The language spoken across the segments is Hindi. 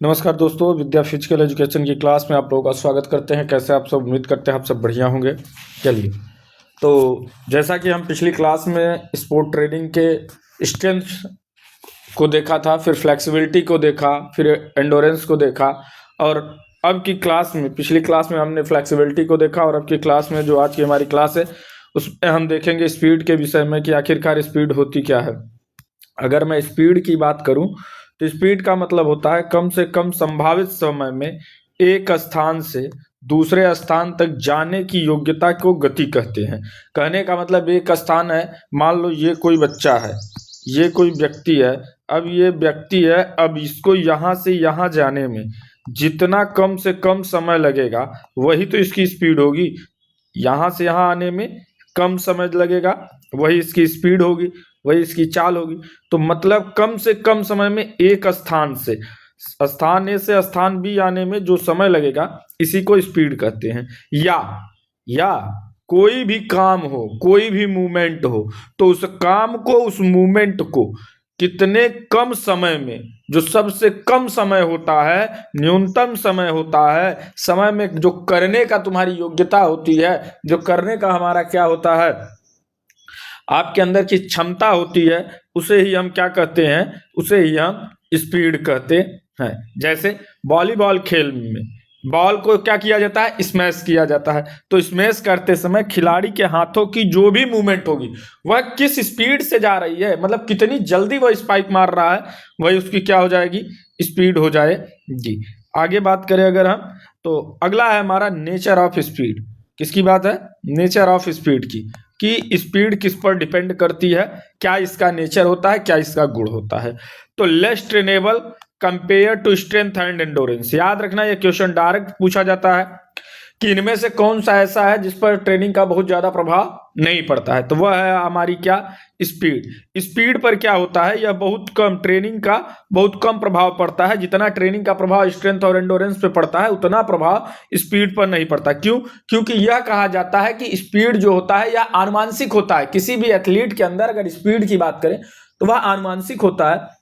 नमस्कार दोस्तों, विद्या फिजिकल एजुकेशन की क्लास में आप लोगों का स्वागत करते हैं। कैसे आप सब? उम्मीद करते हैं आप सब बढ़िया होंगे। चलिए, तो जैसा कि हम पिछली क्लास में स्पोर्ट ट्रेनिंग के स्ट्रेंथ को देखा था, फिर फ्लेक्सिबिलिटी को देखा, फिर एंडोरेंस को देखा, और अब की क्लास में, पिछली क्लास में हमने फ्लेक्सिबिलिटी को देखा, और अब की क्लास में जो आज की हमारी क्लास है उसमें हम देखेंगे स्पीड के विषय में कि आखिरकार स्पीड होती क्या है। अगर मैं स्पीड की बात करूं तो स्पीड का मतलब होता है कम से कम संभावित समय में एक स्थान से दूसरे स्थान तक जाने की योग्यता को गति कहते हैं। कहने का मतलब एक स्थान है, मान लो ये कोई बच्चा है, ये कोई व्यक्ति है। अब ये व्यक्ति है, अब इसको यहाँ से यहाँ जाने में जितना कम से कम समय लगेगा वही तो इसकी स्पीड होगी। यहाँ से यहाँ आने में कम समय लगेगा, वही इसकी स्पीड होगी, वही इसकी चाल होगी। तो मतलब कम से कम समय में एक स्थान से स्थान ए से स्थान बी आने में जो समय लगेगा इसी को स्पीड कहते हैं। या कोई भी काम हो, कोई भी मूवमेंट हो, तो उस काम को, उस मूवमेंट को कितने कम समय में, जो सबसे कम समय होता है, न्यूनतम समय होता है, समय में जो करने का तुम्हारी योग्यता होती है, जो करने का हमारा क्या होता है, आपके अंदर की क्षमता होती है, उसे ही हम क्या कहते हैं, उसे ही हम स्पीड कहते हैं। जैसे वॉलीबॉल खेल में बॉल को क्या किया जाता है, स्मैश किया जाता है। तो स्मैश करते समय खिलाड़ी के हाथों की जो भी मूवमेंट होगी वह किस स्पीड से जा रही है, मतलब कितनी जल्दी वह स्पाइक मार रहा है, वही उसकी क्या हो जाएगी, स्पीड हो जाएगी। आगे बात करें अगर हम, तो अगला है हमारा नेचर ऑफ स्पीड। किसकी बात है? नेचर ऑफ स्पीड की, कि स्पीड किस पर डिपेंड करती है, क्या इसका नेचर होता है, क्या इसका गुण होता है। तो less trainable compare to strength and endurance. याद रखना, यह क्वेश्चन डायरेक्ट पूछा जाता है कि इनमें से कौन सा ऐसा है जिस पर ट्रेनिंग का बहुत ज्यादा प्रभाव नहीं पड़ता है। तो वह है हमारी क्या, स्पीड। स्पीड पर क्या होता है, यह बहुत कम, ट्रेनिंग का बहुत कम प्रभाव पड़ता है। जितना ट्रेनिंग का प्रभाव स्ट्रेंथ और एंडोरेंस पे पड़ता है उतना प्रभाव स्पीड पर नहीं पड़ता। क्यों? क्योंकि यह कहा जाता है कि स्पीड जो होता है यह आनुवांशिक होता है। किसी भी एथलीट के अंदर अगर स्पीड की बात करें तो वह आनुवांशिक होता है।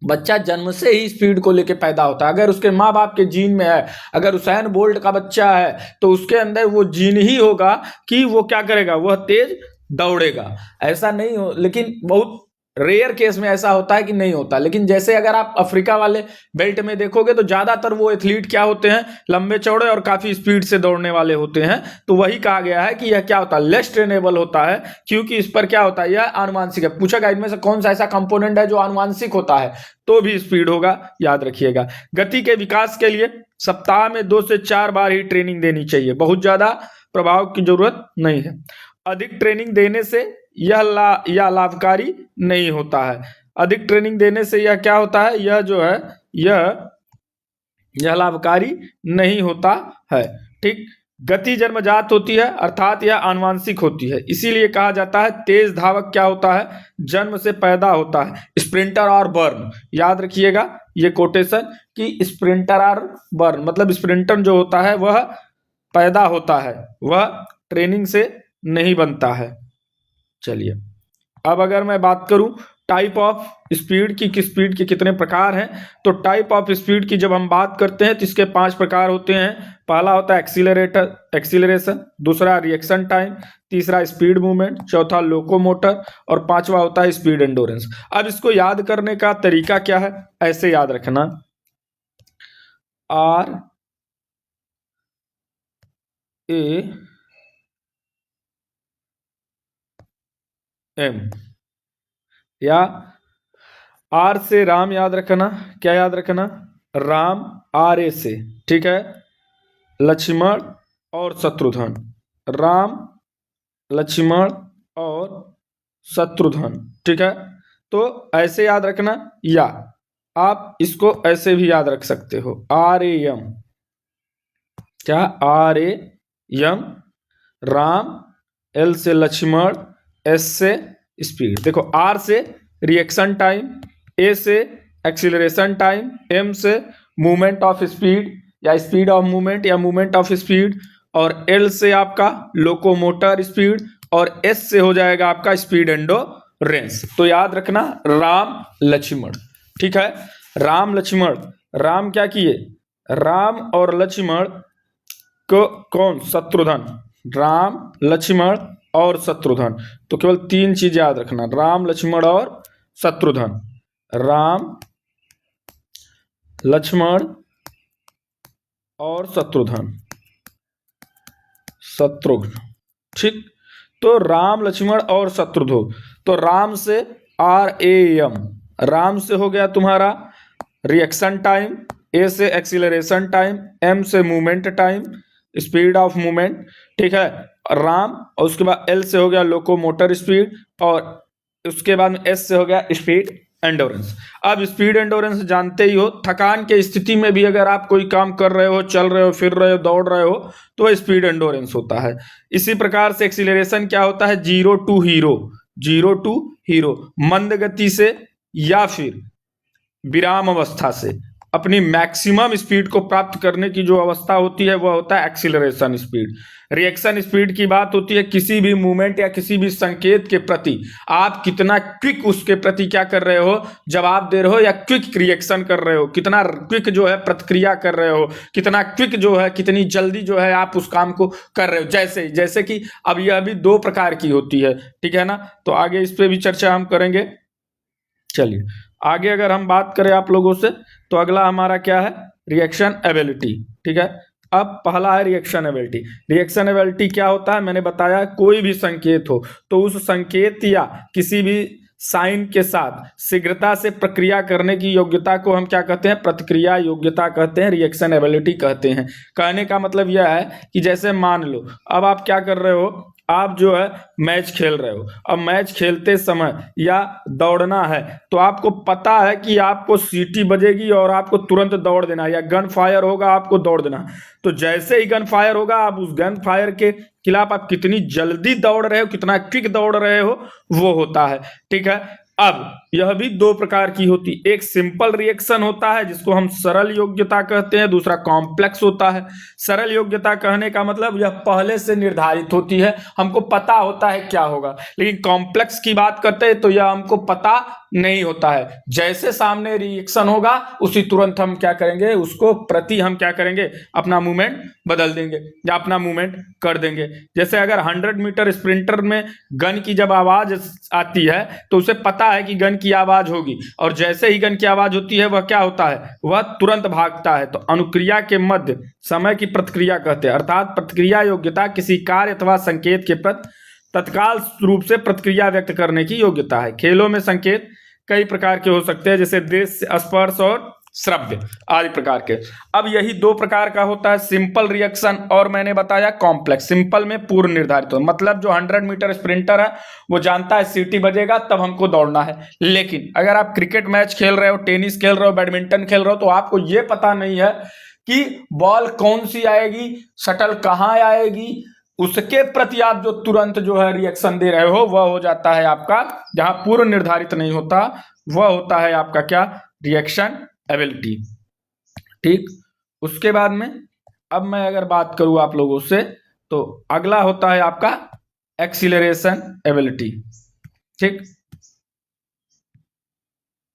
बच्चा जन्म से ही स्पीड को लेके पैदा होता है। अगर उसके माँ बाप के जीन में है, अगर उसेन बोल्ट का बच्चा है तो उसके अंदर वो जीन ही होगा कि वो क्या करेगा, वह तेज दौड़ेगा। ऐसा नहीं हो, लेकिन बहुत रेयर केस में ऐसा होता है कि नहीं होता। लेकिन जैसे अगर आप अफ्रीका वाले बेल्ट में देखोगे तो ज्यादातर वो एथलीट क्या होते हैं, लंबे चौड़े और काफी स्पीड से दौड़ने वाले होते हैं। तो वही कहा गया है कि यह क्या होता है, लेस ट्रेनेबल होता है, क्योंकि इस पर क्या होता है, यह आनुवांशिक है। पूछा इनमें से कौन सा ऐसा कंपोनेंट है जो आनुवांशिक होता है, तो भी स्पीड होगा, याद रखिएगा। गति के विकास के लिए सप्ताह में 2 से 4 बार ही ट्रेनिंग देनी चाहिए, बहुत ज्यादा प्रभाव की जरूरत नहीं है। अधिक ट्रेनिंग देने से यह लाभकारी नहीं होता है। अधिक ट्रेनिंग देने से यह क्या होता है, यह जो है यह लाभकारी नहीं होता है। ठीक, गति जन्मजात होती है, अर्थात यह आनुवांशिक होती है। इसीलिए कहा जाता है तेज धावक क्या होता है, जन्म से पैदा होता है। स्प्रिंटर और बर्न, याद रखिएगा ये कोटेशन कि स्प्रिंटर और बर्न, मतलब स्प्रिंटर जो होता है वह पैदा होता है, वह ट्रेनिंग से नहीं बनता है। चलिए, अब अगर मैं बात करूं टाइप ऑफ स्पीड की, कि स्पीड के कितने प्रकार हैं, तो टाइप ऑफ स्पीड की जब हम बात करते हैं तो इसके 5 प्रकार होते हैं। पहला होता है एक्सीलरेशन, दूसरा रिएक्शन टाइम, तीसरा स्पीड मूवमेंट, चौथा लोकोमोटर, और पांचवा होता है स्पीड एंडोरेंस। अब इसको याद करने का तरीका क्या है, ऐसे याद रखना, RAM, या आर से राम याद रखना। क्या याद रखना? राम, RA से, ठीक है, लक्ष्मण और शत्रुघ्न, राम, लक्ष्मण और शत्रुघ्न, ठीक है। तो ऐसे याद रखना, या आप इसको ऐसे भी याद रख सकते हो, RAM। क्या? RAM, राम, L से लक्ष्मण, S से स्पीड। देखो, R से रिएक्शन टाइम, A से एक्सीलरेशन टाइम, M से मूवमेंट ऑफ स्पीड या स्पीड ऑफ मूवमेंट या मूवमेंट ऑफ स्पीड, और L से आपका लोकोमोटर स्पीड, और S से हो जाएगा आपका स्पीड एंडोरेंस। तो याद रखना राम, लक्ष्मण, ठीक है। राम लक्ष्मण, राम क्या किए, राम और लक्ष्मण को कौन, शत्रुघ्न, राम लक्ष्मण और शत्रुघ्न। तो केवल 3 चीज याद रखना, राम लक्ष्मण और शत्रुघ्न, राम लक्ष्मण और शत्रुघ्न, ठीक। तो राम लक्ष्मण और शत्रुघ्न, तो राम से RAM, राम से हो गया तुम्हारा रिएक्शन टाइम, ए से एक्सीलरेशन टाइम, एम से movement time, speed of movement, ठीक है, राम। और उसके बाद एल से हो गया लोकोमोटर स्पीड, और उसके बाद में एस से हो गया स्पीड एंडोरेंस। अब स्पीड एंडोरेंस जानते ही हो, थकान के स्थिति में भी अगर आप कोई काम कर रहे हो, चल रहे हो, फिर रहे हो, दौड़ रहे हो, तो वह स्पीड एंडोरेंस होता है। इसी प्रकार से एक्सीलरेशन क्या होता है, 0 टू हीरो, मंद गति से या फिर विराम अवस्था से अपनी मैक्सिमम स्पीड को प्राप्त करने की जो अवस्था होती है वह होता है एक्सीलरेशन स्पीड। रिएक्शन स्पीड की बात होती है किसी भी मूवमेंट या किसी भी संकेत के प्रति आप कितना क्विक उसके प्रति क्या कर रहे हो, जवाब दे रहे हो, या क्विक रिएक्शन कर रहे हो, कितना क्विक जो है प्रतिक्रिया कर रहे हो, कितना क्विक जो है, कितनी जल्दी जो है आप उस काम को कर रहे हो। जैसे कि अब यह भी 2 प्रकार की होती है, ठीक है ना। तो आगे इस पे भी चर्चा हम करेंगे। चलिए आगे अगर हम बात करें आप लोगों से, तो अगला हमारा क्या है, रिएक्शन एबिलिटी, ठीक है। अब पहला है रिएक्शन एबिलिटी। रिएक्शन एबिलिटी क्या होता है, मैंने बताया कोई भी संकेत हो तो उस संकेत या किसी भी साइन के साथ शीघ्रता से प्रक्रिया करने की योग्यता को हम क्या कहते हैं, प्रतिक्रिया योग्यता कहते हैं, रिएक्शन एबिलिटी कहते हैं। कहने का मतलब यह है कि जैसे मान लो अब आप क्या कर रहे हो, आप जो है मैच खेल रहे हो, अब मैच खेलते समय या दौड़ना है तो आपको पता है कि आपको सीटी बजेगी और आपको तुरंत दौड़ देना है, या गन फायर होगा आपको दौड़ देना है। तो जैसे ही गन फायर होगा आप उस गन फायर के खिलाफ आप कितनी जल्दी दौड़ रहे हो, कितना क्विक दौड़ रहे हो, वो होता है, ठीक है। अब यह भी 2 प्रकार की होती, एक सिंपल रिएक्शन होता है जिसको हम सरल योग्यता कहते हैं, दूसरा कॉम्प्लेक्स होता है। सरल योग्यता कहने का मतलब यह पहले से निर्धारित होती है, हमको पता होता है क्या होगा। लेकिन कॉम्प्लेक्स की बात करते हैं तो यह हमको पता नहीं होता है, जैसे सामने रिएक्शन होगा उसी तुरंत हम क्या करेंगे, उसको प्रति हम क्या करेंगे, अपना मूवमेंट बदल देंगे या अपना मूवमेंट कर देंगे। जैसे अगर 100 मीटर स्प्रिंटर में गन की जब आवाज आती है तो उसे पता है कि गन की आवाज होगी, और जैसे ही गन की आवाज होती है वह क्या होता है, वह तुरंत भागता है। तो अनुक्रिया के मध्य समय की प्रतिक्रिया कहते हैं, अर्थात प्रतिक्रिया योग्यता किसी कार्य अथवा संकेत के प्रति तत्काल रूप से प्रतिक्रिया व्यक्त करने की योग्यता है। खेलों में संकेत कई प्रकार के हो सकते हैं, जैसे दृश्य, स्पर्श और श्रव्य आदि प्रकार के। अब यही 2 प्रकार का होता है, सिंपल रिएक्शन और मैंने बताया कॉम्प्लेक्स। सिंपल में पूर्व निर्धारित हो, मतलब जो 100 मीटर स्प्रिंटर है वो जानता है सीटी बजेगा तब हमको दौड़ना है। लेकिन अगर आप क्रिकेट मैच खेल रहे हो, टेनिस खेल रहे हो, बैडमिंटन खेल रहे हो, तो आपको ये पता नहीं है कि बॉल कौन सी आएगी, शटल कहाँ आएगी, उसके प्रति आप जो तुरंत जो है रिएक्शन दे रहे हो वह हो जाता है आपका, जहां पूर्व निर्धारित नहीं होता वह होता है आपका क्या, रिएक्शन एबिलिटी, ठीक। उसके बाद में अब मैं अगर बात करूं आप लोगों से, तो अगला होता है आपका एक्सीलरेशन एबिलिटी, ठीक।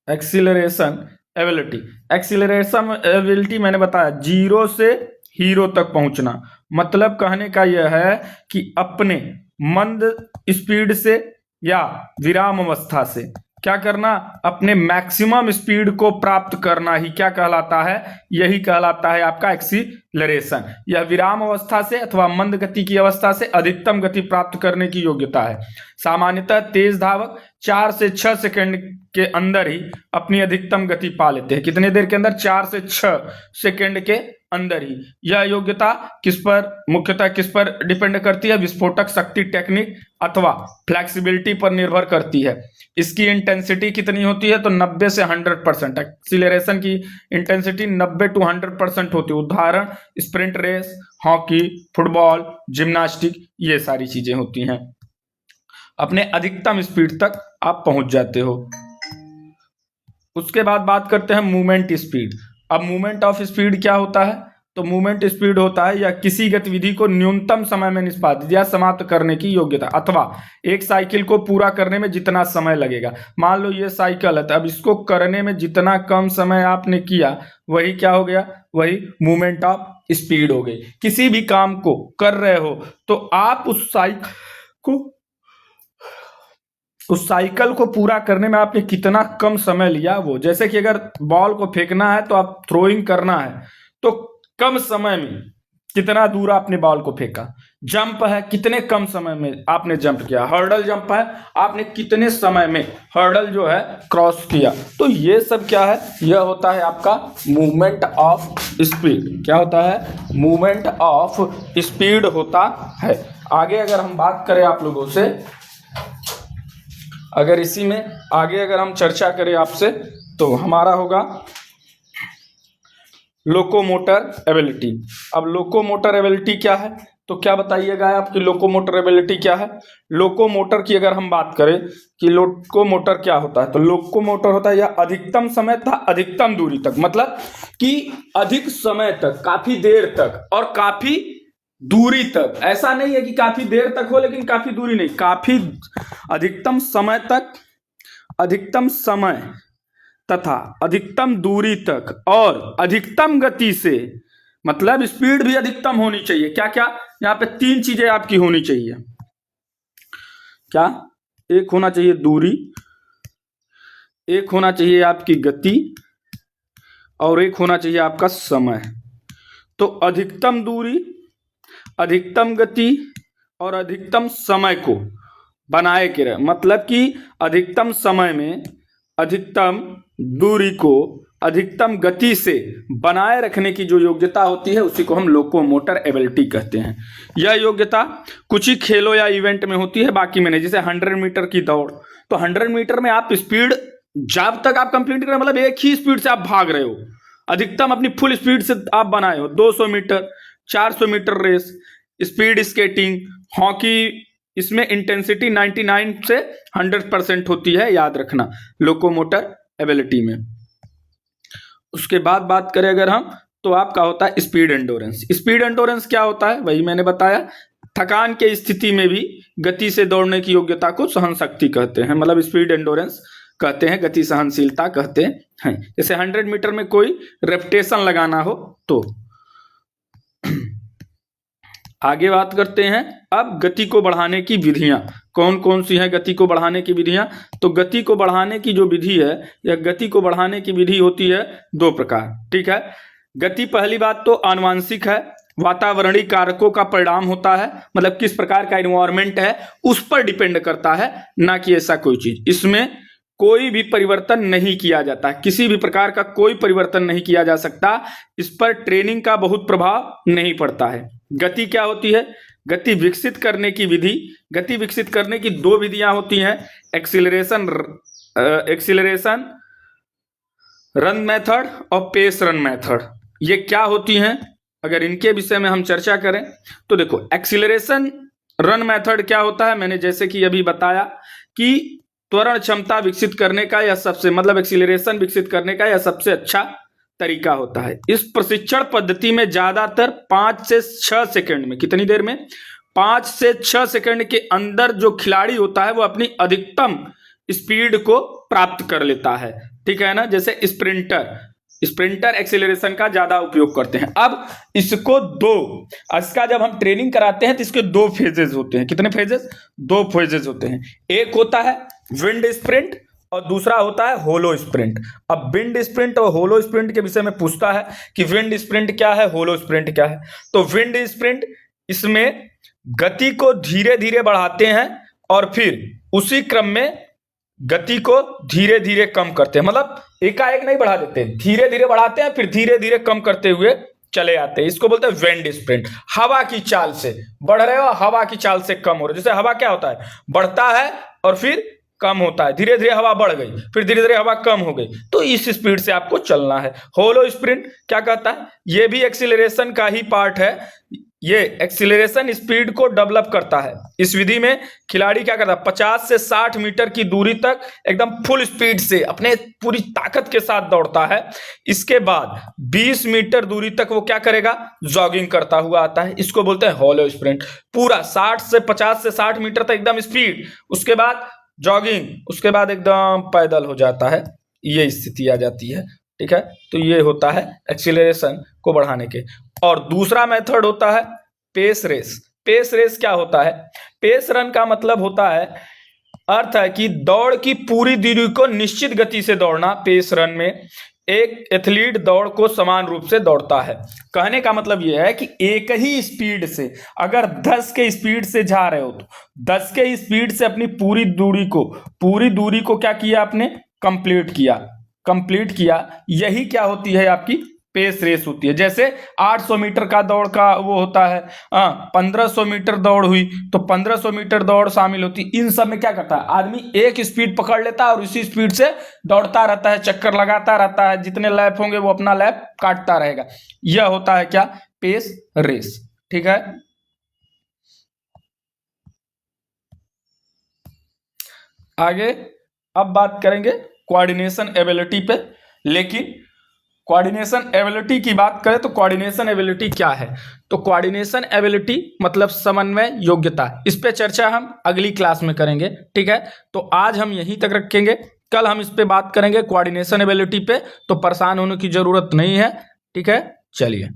एक्सीलरेशन एबिलिटी मैंने बताया 0 से हीरो तक पहुंचना, मतलब कहने का यह है कि अपने मंद स्पीड से या विराम अवस्था से क्या करना, अपने मैक्सिमम स्पीड को प्राप्त करना ही क्या कहलाता है, यही कहलाता है आपका एक्सीलरेशन। यह विराम अवस्था से अथवा मंद गति की अवस्था से अधिकतम गति प्राप्त करने की योग्यता है। सामान्यतः तेज धावक 4 से 6 सेकंड के अंदर ही अपनी अधिकतम गति पा लेते हैं। कितने देर के अंदर, 4 से 6 सेकंड के अंदर ही। यह योग्यता मुख्यतः किस पर डिपेंड करती है, विस्फोटक शक्ति टेक्निक अथवा फ्लेक्सिबिलिटी पर निर्भर करती है। इसकी इंटेंसिटी कितनी होती है, तो 90 से 100%। एक्सीलरेशन की इंटेंसिटी 90 to 100% होती है। उदाहरण sprint race, hockey, football, gymnastic, ये सारी चीजें होती हैं। अपने अधिकतम स्पीड तक आप पहुंच जाते हो। उसके बाद बात करते हैं मूवमेंट स्पीड। अब मूवमेंट ऑफ स्पीड क्या होता है, तो मूवमेंट स्पीड होता है या किसी गतिविधि को न्यूनतम समय में निष्पादित या समाप्त करने की योग्यता, अथवा एक साइकिल को पूरा करने में जितना समय लगेगा। मान लो ये साइकिल है, तो अब इसको करने में जितना कम समय आपने किया वही क्या हो गया, वही मूवमेंट ऑफ स्पीड हो गई। किसी भी काम को कर रहे हो तो आप उस साइकिल को पूरा करने में आपने कितना कम समय लिया वो। जैसे कि अगर बॉल को फेंकना है तो आप थ्रोइंग करना है तो कम समय में कितना दूर आपने बॉल को फेंका। जंप है, कितने कम समय में आपने जंप किया। हर्डल जंप है, आपने कितने समय में हर्डल जो है क्रॉस किया। तो ये सब क्या है, यह होता है आपका मूवमेंट ऑफ स्पीड। क्या होता है, मूवमेंट ऑफ स्पीड होता है। आगे अगर हम बात करें आप लोगों से, अगर इसी में आगे अगर हम चर्चा करें आपसे, तो हमारा होगा लोकोमोटर एबिलिटी। अब लोकोमोटर एबिलिटी क्या है, तो क्या बताइएगा आपकी लोकोमोटर एबिलिटी क्या है। लोकोमोटर की अगर हम बात करें कि लोकोमोटर क्या होता है, तो लोकोमोटर होता है यह अधिकतम समय तथा अधिकतम दूरी तक, मतलब कि अधिक समय तक, काफी देर तक और काफी दूरी तक। ऐसा नहीं है कि काफी देर तक हो लेकिन काफी दूरी नहीं, काफी अधिकतम समय तक, अधिकतम समय तथा अधिकतम दूरी तक और अधिकतम गति से, मतलब स्पीड भी अधिकतम होनी चाहिए। क्या क्या, यहाँ पे तीन चीजें आपकी होनी चाहिए। क्या, एक होना चाहिए दूरी, एक होना चाहिए आपकी गति और एक होना चाहिए आपका समय। तो अधिकतम दूरी, अधिकतम गति और अधिकतम समय को बनाए के रहे, मतलब कि अधिकतम समय में अधिकतम दूरी को अधिकतम गति से बनाए रखने की जो योग्यता होती है उसी को हम लोकोमोटर एबिलिटी कहते हैं। यह योग्यता कुछ ही खेलों या इवेंट में होती है, बाकी में नहीं। जैसे 100 मीटर की दौड़, तो 100 मीटर में आप स्पीड जब तक आप कंप्लीट करें, मतलब एक ही स्पीड से आप भाग रहे हो, अधिकतम अपनी फुल स्पीड से आप बनाए हो। 200 metre, 400 metre race, speed skating, hockey, इसमें इंटेंसिटी 99 से 100% होती है, याद रखना, लोकोमोटर एबिलिटी में। उसके बाद बात करें अगर हम, तो आपका होता है स्पीड एंडोरेंस। स्पीड एंडोरेंस क्या होता है, वही मैंने बताया, थकान के स्थिति में भी गति से दौड़ने की योग्यता को सहन शक्ति कहते हैं, मतलब स्पीड एंडोरेंस कहते हैं, गति सहनशीलता कहते हैं। जैसे 100 मीटर में कोई रेपिटेशन लगाना हो तो। आगे बात करते हैं अब गति को बढ़ाने की विधियां कौन कौन सी हैं। गति को बढ़ाने की विधियां, तो गति को बढ़ाने की जो विधि है, यह गति को बढ़ाने की विधि होती है 2 प्रकार। ठीक है, गति पहली बात तो आनुवांशिक है, वातावरणीय कारकों का परिणाम होता है, मतलब किस प्रकार का एनवायरनमेंट है उस पर डिपेंड करता है, ना कि ऐसा कोई चीज। इसमें कोई भी परिवर्तन नहीं किया जाता, किसी भी प्रकार का कोई परिवर्तन नहीं किया जा सकता। इस पर ट्रेनिंग का बहुत प्रभाव नहीं पड़ता है। गति क्या होती है, गति विकसित करने की विधि, गति विकसित करने की 2 विधियां होती हैं, एक्सीलरेशन रन मेथड और पेस रन मेथड। ये क्या होती हैं, अगर इनके विषय में हम चर्चा करें तो देखो, एक्सीलरेशन रन मेथड क्या होता है, मैंने जैसे कि अभी बताया कि त्वरण क्षमता विकसित करने का या सबसे, मतलब एक्सीलरेशन विकसित करने का यह सबसे अच्छा तरीका होता है। इस प्रशिक्षण पद्धति में ज्यादातर 5 से 6 सेकंड में, कितनी देर में, 5 से 6 सेकंड के अंदर जो खिलाड़ी होता है वो अपनी अधिकतम स्पीड को प्राप्त कर लेता है। ठीक है ना, जैसे स्प्रिंटर एक्सीलरेशन का ज्यादा उपयोग करते हैं। अब इसको इसका जब हम ट्रेनिंग कराते हैं तो इसके 2 फेजेस होते हैं। कितने फेजेस, 2 फेजेस होते हैं। एक होता है विंड स्प्रिंट और दूसरा होता है होलो स्प्रिंट। अब विंड स्प्रिंट और होलो स्प्रिंट के विषय में पूछता है कि विंड स्प्रिंट क्या है, होलो स्प्रिंट क्या है। तो विंड स्प्रिंट, इसमें गति को धीरे धीरे बढ़ाते हैं और फिर उसी क्रम में गति को धीरे धीरे कम करते हैं, मतलब एकाएक नहीं बढ़ा देते, धीरे धीरे बढ़ाते हैं फिर धीरे धीरे कम करते हुए चले आते हैं। इसको बोलते हैं विंड स्प्रिंट। हवा की चाल से बढ़ रहे हो, हवा की चाल से कम हो रहे हो। जैसे हवा क्या होता है, बढ़ता है और फिर कम होता है, धीरे धीरे हवा बढ़ गई फिर धीरे धीरे हवा कम हो गई, तो इस स्पीड से आपको चलना है। होलो स्प्रिंट क्या कहता है, ये भी एक्सीलरेशन का ही पार्ट है, ये एक्सीलरेशन स्पीड को डेवलप करता है। इस विधि में खिलाड़ी क्या करता है, 50 से 60 मीटर की दूरी तक एकदम फुल स्पीड से अपने पूरी ताकत के साथ दौड़ता है। इसके बाद 20 मीटर दूरी तक वो क्या करेगा, जॉगिंग करता हुआ आता है। इसको बोलते हैं हॉलो स्प्रिंट। पूरा 50 से 60 मीटर तक एकदम स्पीड, उसके बाद जॉगिंग, उसके बाद एकदम पैदल हो जाता है। ये स्थिति आ जाती है। ठीक है, तो ये होता है एक्सीलरेशन को बढ़ाने के। और दूसरा मेथड होता है पेस रेस। पेस रेस क्या होता है, पेस रन का मतलब होता है, अर्थ है कि दौड़ की पूरी दूरी को निश्चित गति से दौड़ना। पेस रन में एक एथलीट दौड़ को समान रूप से दौड़ता है। कहने का मतलब यह है कि एक ही स्पीड से, अगर 10 के स्पीड से जा रहे हो तो 10 के स्पीड से अपनी पूरी दूरी को क्या किया आपने, कंप्लीट किया। यही क्या होती है, आपकी पेस रेस होती है। जैसे 800 मीटर का दौड़ का वो होता है, 1500 मीटर दौड़ हुई तो 1500 मीटर दौड़ शामिल होती। इन सब में क्या करता है, आदमी एक स्पीड पकड़ लेता है और उसी स्पीड से दौड़ता रहता है, चक्कर लगाता रहता है, जितने लैप होंगे वो अपना लैप काटता रहेगा। यह होता है क्या, पेस रेस। ठीक है, आगे अब बात करेंगे कोऑर्डिनेशन एबिलिटी पे। लेकिन कोऑर्डिनेशन एबिलिटी की बात करें तो कोऑर्डिनेशन एबिलिटी क्या है, तो कोऑर्डिनेशन एबिलिटी मतलब समन्वय योग्यता। इस पे चर्चा हम अगली क्लास में करेंगे। ठीक है, तो आज हम यहीं तक रखेंगे, कल हम इस पे बात करेंगे कोऑर्डिनेशन एबिलिटी पे, तो परेशान होने की जरूरत नहीं है। ठीक है, चलिए,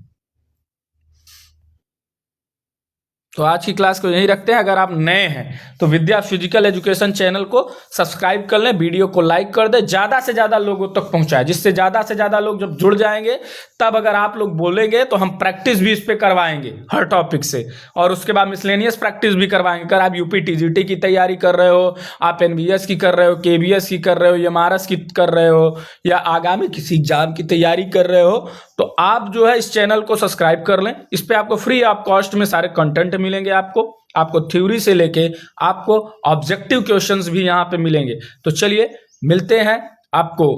तो आज की क्लास को यहीं रखते हैं। अगर आप नए हैं तो विद्या फिजिकल एजुकेशन चैनल को सब्सक्राइब कर लें, वीडियो को लाइक कर दें, ज़्यादा से ज़्यादा लोगों तक पहुंचाएं, जिससे ज़्यादा से ज़्यादा लोग जब जुड़ जाएंगे तब अगर आप लोग बोलेंगे तो हम प्रैक्टिस भी इस पर करवाएंगे हर टॉपिक से, और उसके बाद मिसलेनियस प्रैक्टिस भी करवाएंगे। अगर आप यूपी टीजीटी की तैयारी कर रहे हो, आप एनबीएस की कर रहे हो, केबीएस की कर रहे हो, एमआरएस की कर रहे हो, या आगामी किसी एग्जाम की तैयारी कर रहे हो, तो आप जो है इस चैनल को सब्सक्राइब कर लें। इस पे आपको फ्री ऑफ कॉस्ट में सारे कंटेंट मिलेंगे। आपको थ्योरी से लेके आपको ऑब्जेक्टिव क्वेश्चंस भी यहाँ पे मिलेंगे। तो चलिए मिलते हैं आपको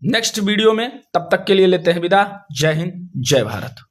नेक्स्ट वीडियो में, तब तक के लिए लेते हैं विदा। जय हिंद, जय भारत।